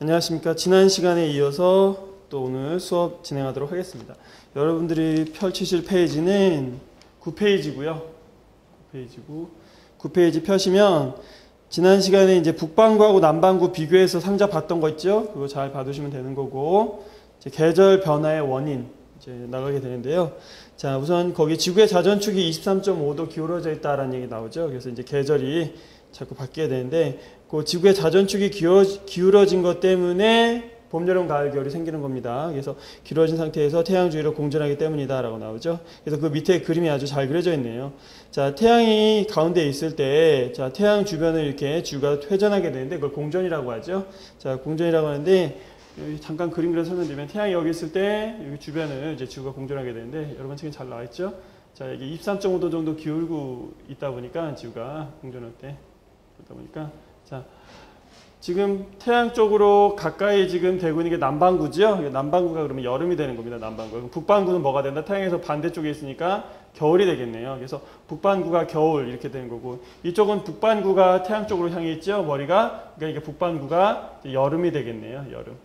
안녕하십니까. 지난 시간에 이어서 또 오늘 수업 진행하도록 하겠습니다. 여러분들이 펼치실 페이지는 9페이지고요. 9페이지 펴시면 지난 시간에 이제 북반구하고 남반구 비교해서 상자 봤던 거 있죠? 그거 잘 봐두시면 되는 거고, 이제 계절 변화의 원인 이제 나가게 되는데요. 자, 우선 거기 지구의 자전축이 23.5도 기울어져 있다라는 얘기 나오죠. 그래서 이제 계절이 자꾸 바뀌게 되는데, 그 지구의 자전축이 기울어진 것 때문에 봄, 여름, 가을, 겨울이 생기는 겁니다. 그래서 기울어진 상태에서 태양 주위로 공전하기 때문이다 라고 나오죠. 그래서 그 밑에 그림이 아주 잘 그려져 있네요. 자, 태양이 가운데 있을 때, 자, 태양 주변을 이렇게 지구가 회전하게 되는데 그걸 공전이라고 하죠. 자, 공전이라고 하는데, 여기 잠깐 그림 그려서 설명드리면, 태양이 여기 있을 때 여기 주변을 이제 지구가 공전하게 되는데, 여러분 책에 잘 나와 있죠. 자, 이게 23.5도 정도 기울고 있다 보니까 지구가 공전할 때 그러다 보니까, 자, 지금 태양 쪽으로 가까이 지금 되고 있는 게 남반구죠. 남반구가 그러면 여름이 되는 겁니다. 남반구. 북반구는 뭐가 된다? 태양에서 반대쪽에 있으니까 겨울이 되겠네요. 그래서 북반구가 겨울 이렇게 되는 거고, 이쪽은 북반구가 태양 쪽으로 향해 있죠. 머리가. 그러니까 북반구가 여름이 되겠네요. 여름.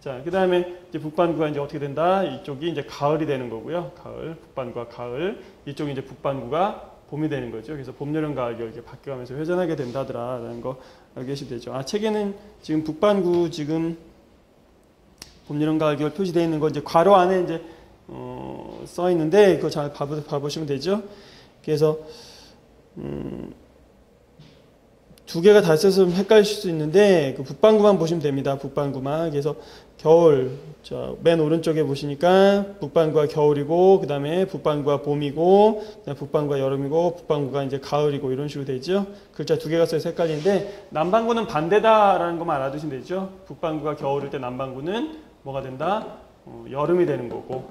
자, 그 다음에 이제 북반구가 이제 어떻게 된다? 이쪽이 이제 가을이 되는 거고요. 가을, 북반구가 가을. 이쪽이 이제 북반구가 봄이 되는 거죠. 그래서 봄, 여름, 가을, 겨울 이렇게 바뀌어가면서 회전하게 된다더라라는 거 알고 계시면 되죠. 아, 책에는 지금 북반구 지금 봄, 여름, 가을, 겨울 표시되어 있는 거 이제 괄호 안에 이제 써 있는데 그거 잘 봐보시면 되죠. 그래서 두 개가 다 써서 헷갈리실 수 있는데 그 북반구만 보시면 됩니다. 북반구만. 그래서 겨울, 자, 맨 오른쪽에 보시니까 북반구가 겨울이고, 그 다음에 북반구가 봄이고, 그다음에 북반구가 여름이고, 북반구가 이제 가을이고, 이런 식으로 되죠. 글자 두 개가 써서 헷갈리는데, 남반구는 반대다라는 것만 알아두시면 되죠. 북반구가 겨울일 때 남반구는 뭐가 된다? 여름이 되는 거고,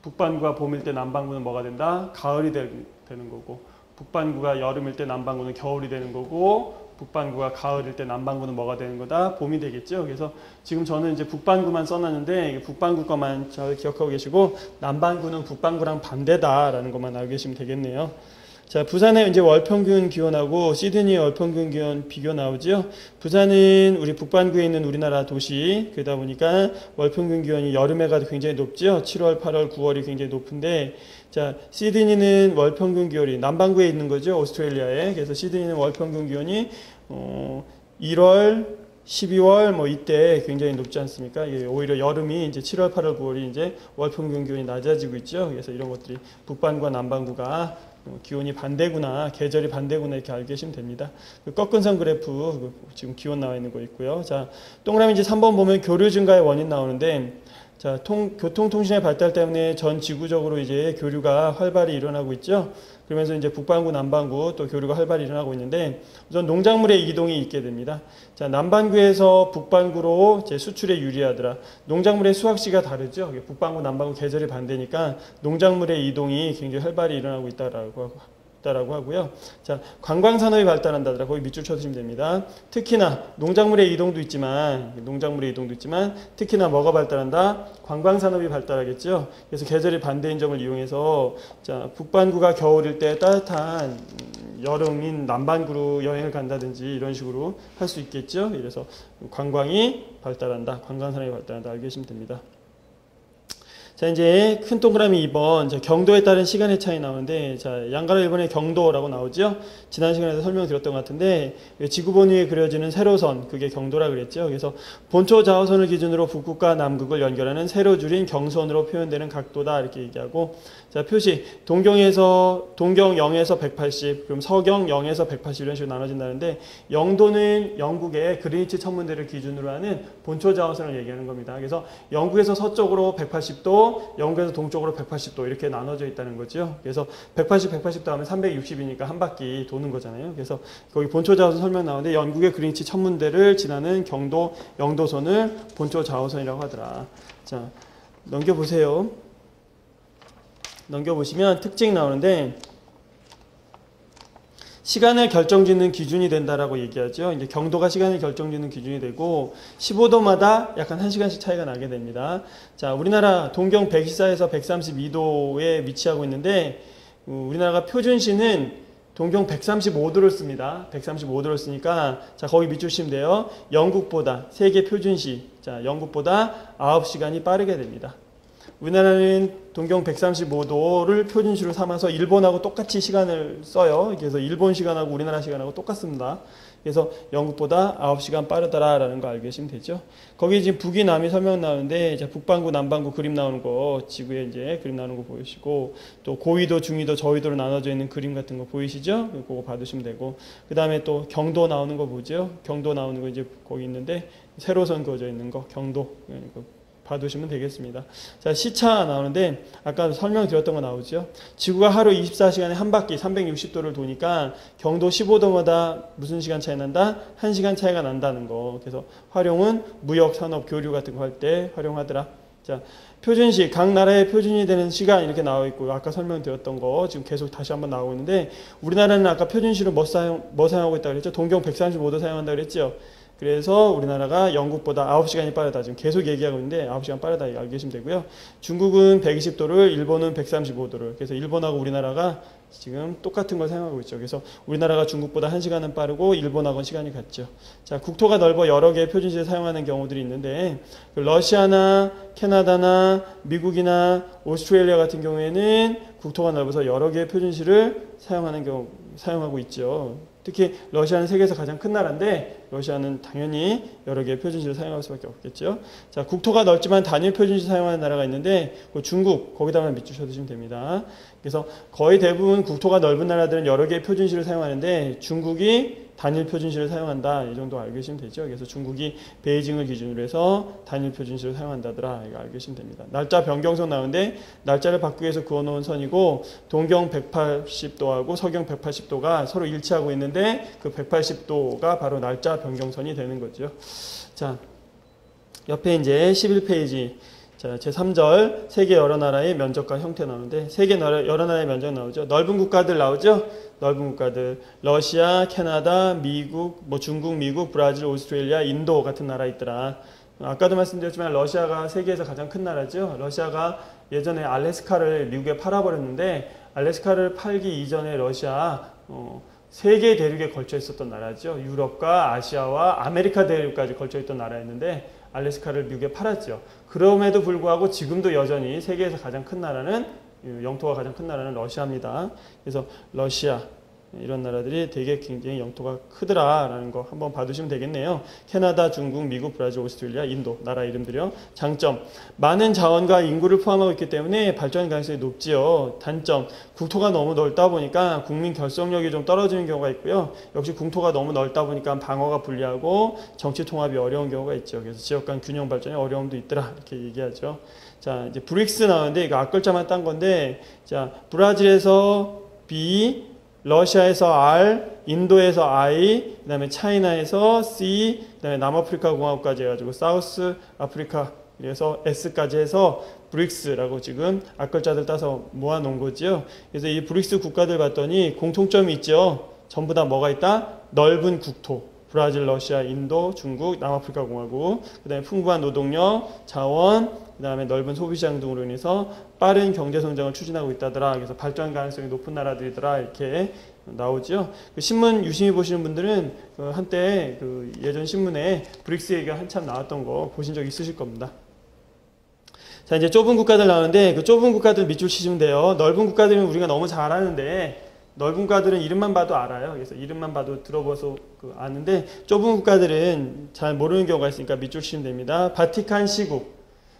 북반구가 봄일 때 남반구는 뭐가 된다? 가을이 되는 거고, 북반구가 여름일 때 남반구는 겨울이 되는 거고, 북반구가 가을일 때 남반구는 뭐가 되는 거다? 봄이 되겠죠. 그래서 지금 저는 이제 북반구만 써놨는데 북반구 것만 잘 기억하고 계시고, 남반구는 북반구랑 반대다라는 것만 알고 계시면 되겠네요. 자, 부산의 이제 월평균 기온하고 시드니의 월평균 기온 비교 나오죠. 부산은 우리 북반구에 있는 우리나라 도시, 그러다 보니까 월평균 기온이 여름에가 굉장히 높죠. 7월, 8월, 9월이 굉장히 높은데, 자, 시드니는 월평균 기온이 남반구에 있는 거죠. 오스트레일리아에. 그래서 시드니는 월평균 기온이 1월, 12월 뭐 이때 굉장히 높지 않습니까? 오히려 여름이 이제 7월, 8월, 9월이 이제 월평균 기온이 낮아지고 있죠. 그래서 이런 것들이 북반구와 남반구가 기온이 반대구나, 계절이 반대구나 이렇게 알고 계시면 됩니다. 꺾은선 그래프 지금 기온 나와 있는 거 있고요. 자, 동그라미 이제 3번 보면 교류 증가의 원인 나오는데, 자, 교통통신의 발달 때문에 전 지구적으로 이제 교류가 활발히 일어나고 있죠. 그러면서 이제 북반구, 남반구 또 교류가 활발히 일어나고 있는데, 우선 농작물의 이동이 있게 됩니다. 자, 남반구에서 북반구로 이제 수출에 유리하더라. 농작물의 수확시가 다르죠. 북반구, 남반구 계절이 반대니까 농작물의 이동이 굉장히 활발히 일어나고 있다라고 하고요. 자, 관광산업이 발달한다더라. 거기 밑줄 쳐주시면 됩니다. 특히나 농작물의 이동도 있지만 특히나 뭐가 발달한다? 관광산업이 발달하겠죠. 그래서 계절이 반대인 점을 이용해서, 자, 북반구가 겨울일 때 따뜻한 여름인 남반구로 여행을 간다든지 이런 식으로 할 수 있겠죠. 그래서 관광이 발달한다, 관광산업이 발달한다 알고 계시면 됩니다. 자, 이제 큰 동그라미 2번, 자, 경도에 따른 시간의 차이 나오는데, 자, 양가로 1번에 경도라고 나오죠. 지난 시간에도 설명드렸던 것 같은데, 지구본 위에 그려지는 세로선, 그게 경도라 그랬죠. 그래서 본초 좌우선을 기준으로 북극과 남극을 연결하는 세로 줄인 경선으로 표현되는 각도다 이렇게 얘기하고, 자, 표시 동경 0에서 180, 그럼 서경 0에서 180 이런 식으로 나눠진다는데, 영도는 영국의 그린위치 천문대를 기준으로 하는 본초 좌우선을 얘기하는 겁니다. 그래서 영국에서 서쪽으로 180도, 영국에서 동쪽으로 180도 이렇게 나눠져 있다는 거죠. 그래서 180 다음에 360이니까 한 바퀴 도는 거잖아요. 그래서 거기 본초 좌우선 설명 나오는데, 영국의 그린위치 천문대를 지나는 경도 영도선을 본초 좌우선이라고 하더라. 자, 넘겨보세요. 넘겨보시면 특징 나오는데, 시간을 결정짓는 기준이 된다라고 얘기하죠. 이제 경도가 시간을 결정짓는 기준이 되고 15도마다 약간 1시간씩 차이가 나게 됩니다. 자, 우리나라 동경 124에서 132도에 위치하고 있는데, 우리나라가 표준시는 동경 135도를 씁니다. 135도를 쓰니까 자 거기 밑줄 치면 돼요. 영국보다 세계 표준시 자 영국보다 9시간이 빠르게 됩니다. 우리나라는 동경 135도를 표준시로 삼아서 일본하고 똑같이 시간을 써요. 그래서 일본 시간하고 우리나라 시간하고 똑같습니다. 그래서 영국보다 9시간 빠르다라는 거 알고 계시면 되죠. 거기 지금 북이 남이 설명 나오는데 북반구 남반구 그림 나오는 거 지구에 이제 그림 나오는 거 보이시고 또 고위도 중위도 저위도로 나눠져 있는 그림 같은 거 보이시죠? 그거 받으시면 되고 그 다음에 또 경도 나오는 거 보죠? 경도 나오는 거 이제 거기 있는데 세로선 그어져 있는 거 경도 봐두시면 되겠습니다. 자, 시차 나오는데 아까 설명드렸던 거 나오죠. 지구가 하루 24시간에 한 바퀴 360도를 도니까 경도 15도마다 무슨 시간 차이 난다? 1시간 차이가 난다는 거. 그래서 활용은 무역, 산업, 교류 같은 거 할 때 활용하더라. 자, 표준시, 각 나라의 표준이 되는 시간 이렇게 나와 있고 아까 설명드렸던 거 지금 계속 다시 한번 나오고 있는데 우리나라는 아까 표준시로 뭐 사용하고 있다고 그랬죠? 동경 135도 사용한다고 그랬죠? 그래서 우리나라가 영국보다 9시간이 빠르다. 지금 계속 얘기하고 있는데 9시간 빠르다. 이거 알고 계시면 되고요. 중국은 120도를, 일본은 135도를. 그래서 일본하고 우리나라가 지금 똑같은 걸 사용하고 있죠. 그래서 우리나라가 중국보다 1시간은 빠르고 일본하고는 시간이 같죠. 자, 국토가 넓어 여러 개의 표준시를 사용하는 경우들이 있는데 러시아나 캐나다나 미국이나 오스트레일리아 같은 경우에는 국토가 넓어서 여러 개의 표준시를 사용하고 있죠. 특히 러시아는 세계에서 가장 큰 나라인데 러시아는 당연히 여러 개의 표준시를 사용할 수밖에 없겠죠. 자, 국토가 넓지만 단일 표준시 사용하는 나라가 있는데 그 중국 거기다만 밑줄 쳐두시면 됩니다. 그래서 거의 대부분 국토가 넓은 나라들은 여러 개의 표준시를 사용하는데 중국이 단일 표준시를 사용한다. 이 정도 알고 계시면 되죠. 그래서 중국이 베이징을 기준으로 해서 단일 표준시를 사용한다더라. 이거 알고 계시면 됩니다. 날짜 변경선 나오는데 날짜를 바꾸기 위해서 그어놓은 선이고 동경 180도하고 서경 180도가 서로 일치하고 있는데 그 180도가 바로 날짜 변경선이 되는 거죠. 자, 옆에 이제 11페이지. 자, 제3절 세계 여러 나라의 면적과 형태 나오는데 세계 여러 나라의 면적 나오죠. 넓은 국가들 나오죠. 넓은 국가들 러시아, 캐나다, 미국, 중국, 미국, 브라질, 오스트레일리아, 인도 같은 나라 있더라. 아까도 말씀드렸지만 러시아가 세계에서 가장 큰 나라죠. 러시아가 예전에 알래스카를 미국에 팔아버렸는데 알래스카를 팔기 이전에 러시아 세 개의 대륙에 걸쳐 있었던 나라죠. 유럽과 아시아와 아메리카 대륙까지 걸쳐 있던 나라였는데 알래스카를 미국에 팔았죠. 그럼에도 불구하고 지금도 여전히 세계에서 가장 큰 나라는 영토가 가장 큰 나라는 러시아입니다. 그래서 러시아 이런 나라들이 되게 굉장히 영토가 크더라라는 거 한번 봐두시면 되겠네요. 캐나다, 중국, 미국, 브라질, 오스트레일리아, 인도 나라 이름들이요. 장점, 많은 자원과 인구를 포함하고 있기 때문에 발전 가능성이 높지요. 단점, 국토가 너무 넓다 보니까 국민 결속력이 좀 떨어지는 경우가 있고요. 역시 국토가 너무 넓다 보니까 방어가 불리하고 정치 통합이 어려운 경우가 있죠. 그래서 지역 간 균형 발전에 어려움도 있더라 이렇게 얘기하죠. 자, 이제 브릭스 나오는데 이거 앞글자만 딴 건데 자, 브라질에서 B, 러시아에서 R, 인도에서 I, 그 다음에 차이나에서 C, 그 다음에 남아프리카 공화국까지 해가지고 사우스 아프리카 그래서 S까지 해서 브릭스라고 지금 앞글자들 따서 모아놓은 거지요. 그래서 이 브릭스 국가들 봤더니 공통점이 있죠. 전부 다 뭐가 있다? 넓은 국토. 브라질, 러시아, 인도, 중국, 남아프리카 공화국, 그 다음에 풍부한 노동력, 자원, 그 다음에 넓은 소비시장 등으로 인해서 빠른 경제성장을 추진하고 있다더라. 그래서 발전 가능성이 높은 나라들이더라. 이렇게 나오죠. 신문 유심히 보시는 분들은 한때 예전 신문에 브릭스 얘기가 한참 나왔던 거 보신 적 있으실 겁니다. 자, 이제 좁은 국가들 나오는데 그 좁은 국가들 밑줄 치시면 돼요. 넓은 국가들은 우리가 너무 잘 아는데 넓은 국가들은 이름만 봐도 알아요. 그래서 이름만 봐도 들어봐서 아는데 좁은 국가들은 잘 모르는 경우가 있으니까 밑줄 치시면 됩니다. 바티칸 시국,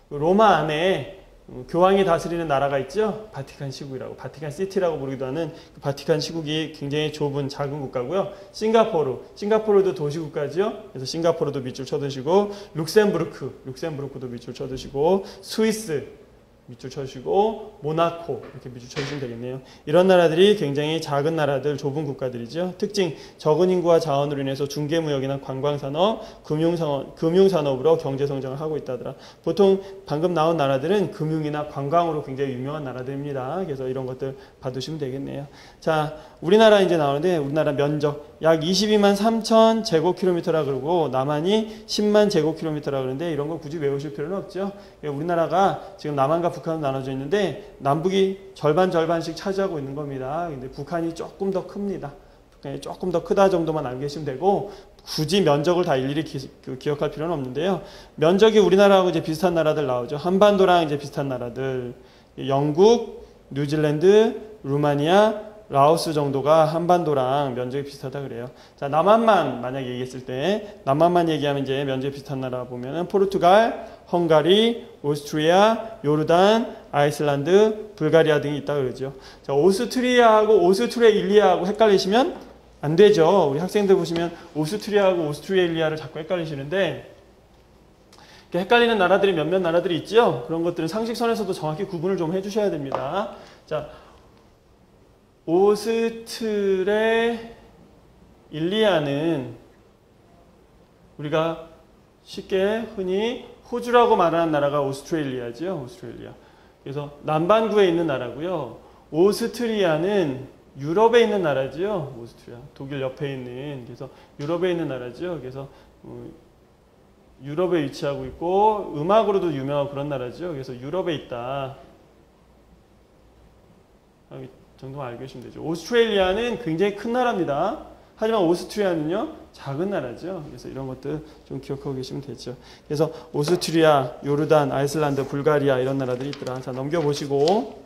로마 안에 교황이 다스리는 나라가 있죠. 바티칸 시국이라고, 바티칸 시티라고 부르기도 하는 그 바티칸 시국이 굉장히 좁은 작은 국가고요. 싱가포르도 도시국가죠. 그래서 싱가포르도 밑줄 쳐두시고, 룩셈부르크도 밑줄 쳐두시고, 스위스 밑줄 쳐주시고 모나코 이렇게 밑줄 쳐주시면 되겠네요. 이런 나라들이 굉장히 작은 나라들, 좁은 국가들이죠. 특징, 적은 인구와 자원으로 인해서 중개무역이나 관광산업, 금융산업으로 경제성장을 하고 있다더라. 보통 방금 나온 나라들은 금융이나 관광으로 굉장히 유명한 나라들입니다. 그래서 이런 것들 봐두시면 되겠네요. 자, 우리나라 이제 나오는데 우리나라 면적 약 22만 3천 제곱킬로미터라 그러고 남한이 10만 제곱킬로미터라 그러는데 이런 거 굳이 외우실 필요는 없죠. 우리나라가 지금 남한과 북한으로 나눠져 있는데 남북이 절반씩 차지하고 있는 겁니다. 근데 북한이 조금 더 큽니다. 북한이 조금 더 크다 정도만 알고 계시면 되고 굳이 면적을 다 일일이 기억할 필요는 없는데요. 면적이 우리나라하고 이제 비슷한 나라들 나오죠. 한반도랑 이제 비슷한 나라들. 영국, 뉴질랜드, 루마니아, 라오스 정도가 한반도랑 면적이 비슷하다 그래요. 자, 남한만 만약에 얘기했을 때 남한만 얘기하면 이제 면적이 비슷한 나라 보면은 포르투갈, 헝가리, 오스트리아, 요르단, 아이슬란드, 불가리아 등이 있다 그러죠. 자, 오스트리아하고 오스트레일리아하고 헷갈리시면 안 되죠. 우리 학생들 보시면 오스트리아하고 오스트레일리아를 자꾸 헷갈리시는데 헷갈리는 나라들이 몇몇 나라들이 있죠. 그런 것들은 상식선에서도 정확히 구분을 좀 해주셔야 됩니다. 자, 오스트레일리아는 우리가 쉽게 흔히 호주라고 말하는 나라가 오스트레일리아죠. 오스트레일리아. 그래서 남반구에 있는 나라고요. 오스트리아는 유럽에 있는 나라죠. 오스트리아. 독일 옆에 있는. 그래서 유럽에 있는 나라죠. 그래서 유럽에 위치하고 있고 음악으로도 유명하고 그런 나라죠. 그래서 유럽에 있다. 이 정도만 알고 계시면 되죠. 오스트레일리아는 굉장히 큰 나라입니다. 하지만 오스트리아는요 작은 나라죠. 그래서 이런 것들 좀 기억하고 계시면 되죠. 그래서 오스트리아, 요르단, 아이슬란드, 불가리아 이런 나라들이 있더라. 자, 넘겨보시고